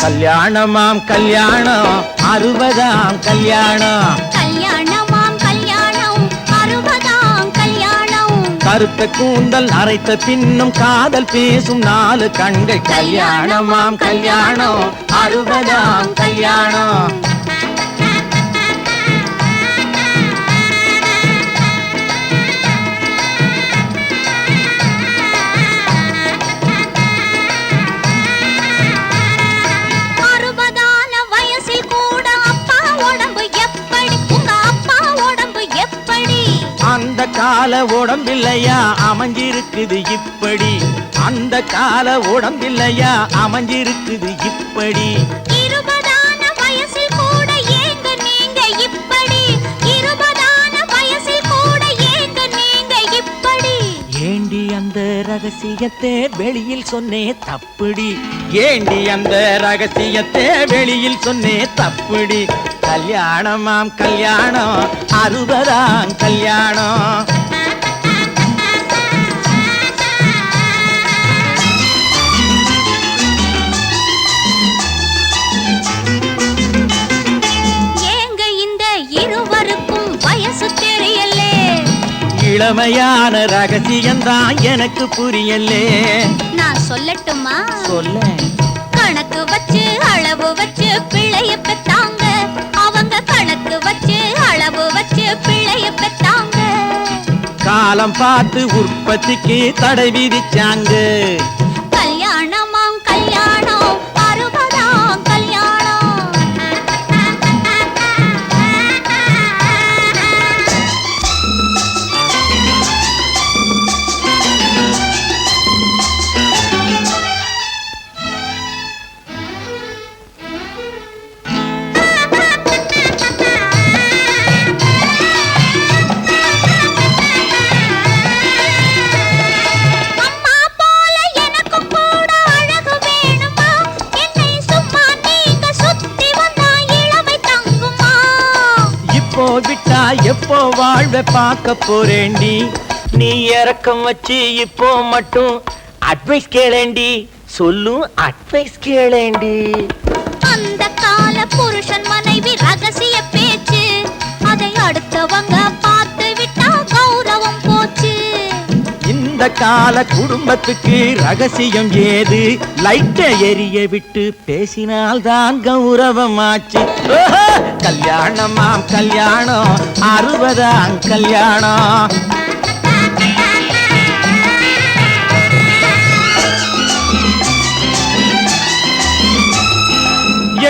கல்யாணமாம் கல்யாணம் 60ஆம் கல்யாணம். கல்யாணமாம் கல்யாணம் 60ஆம் கல்யாணம். கருத்த கூந்தல் அரைத்த பின்னும் காதல் பேசும் 4 கண்கள். கல்யாணமாம் கல்யாணம் 60ஆம் கல்யாணம். அந்த கால உடம்பில்லையா அமைஞ்சிருக்குது இப்படி. அந்த கால உடம்பில்லையா அமைஞ்சிருக்குது இப்படி. 20ஆன வயசில் கூட ஏங்க நீங்க இப்படி. 20ஆன வயசில் கூட ஏங்க நீங்க இப்படி. ஏண்டி அந்த ரகசியத்தை வெளியில் சொன்னே தப்புடி. ஏண்டி அந்த ரகசியத்தை வெளியில் சொன்னே தப்புடி. கல்யாணமாம் கல்யாணம் 60ஆம் கல்யாணம். ஏங்க இந்த இருவருக்கும் வயசு தெரியலே. இளமையான ரகசியம்தான் எனக்கு புரியலே. நான் சொல்லட்டுமா? சொல்ல. கணக்கு வச்சு அளவு வச்சு பிள்ளைய பெத்தாங்க. அவங்க கணக்கு வச்சு அளவு வச்சு பிள்ளைய பெத்தாங்க. காலம் பார்த்து உற்பத்திக்கு தடை விதிச்சாங்க. கல்யாணமாம் கல்யாணம் 60ஆம் கல்யாணம். விட்டா எப்போ வாழ்வை பார்க்க போறேண்டி. நீ இறக்கம் வச்சு இப்போ மட்டும் அட்வைஸ் கேளேண்டி. சொல்லும் அட்வைஸ் கேளேண்டி. அந்த கால புருஷன் மனைவி ரகசிய பேச்சு. அதை அடுத்தவங்க பார்த்து விட்டா கௌரவம் போச்சு. இந்த கால குடும்பத்துக்கு ரகசியம் ஏது. லைட்டை எரிய விட்டு பேசினால்தான் கௌரவமாச்சு. கல்யாணமாம் கல்யாணம் 60ஆம் கல்யாணம்.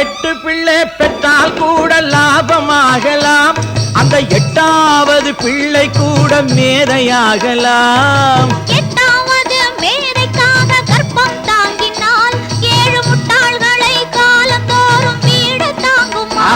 8 பிள்ளை பெற்றால் கூட லாபமாகலாம். அந்த 8வது பிள்ளை கூட மேதையாகலாம். 8வது மேதைக்காக கர்ப்பம் தாங்கினால் 7 முட்டாள்களை காலந்தோறும் வீடு தாங்குமா?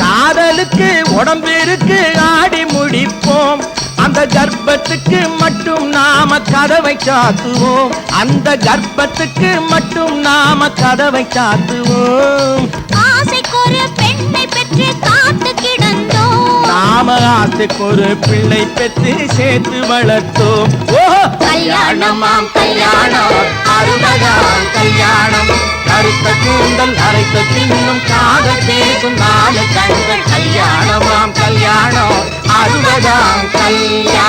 காதலுக்கு உடம்பு இருக்கு ஆடி முடிப்போம். அந்த கர்ப்பத்துக்கு மட்டும் நாம கதவை சாத்துவோம். அந்த கர்ப்பத்துக்கு மட்டும் நாம கதவை சாத்துவோம். ஆசைக்கு ஒரு பெண்ணை பெற்று காத்து கிடந்தோம். நாம ஆசைக்கு ஒரு பிள்ளை பெற்று சேர்த்து வளர்த்தோம். கல்யாணமாம் கல்யாணம் 60ஆம் கல்யாணம். கருத்த கூந்தல் அரைத்த பின்னும் காதல் பேசும் 4 கண்கள். கல்யாணமாம் கல்யாணம் 60ஆம் கல்யாணம்.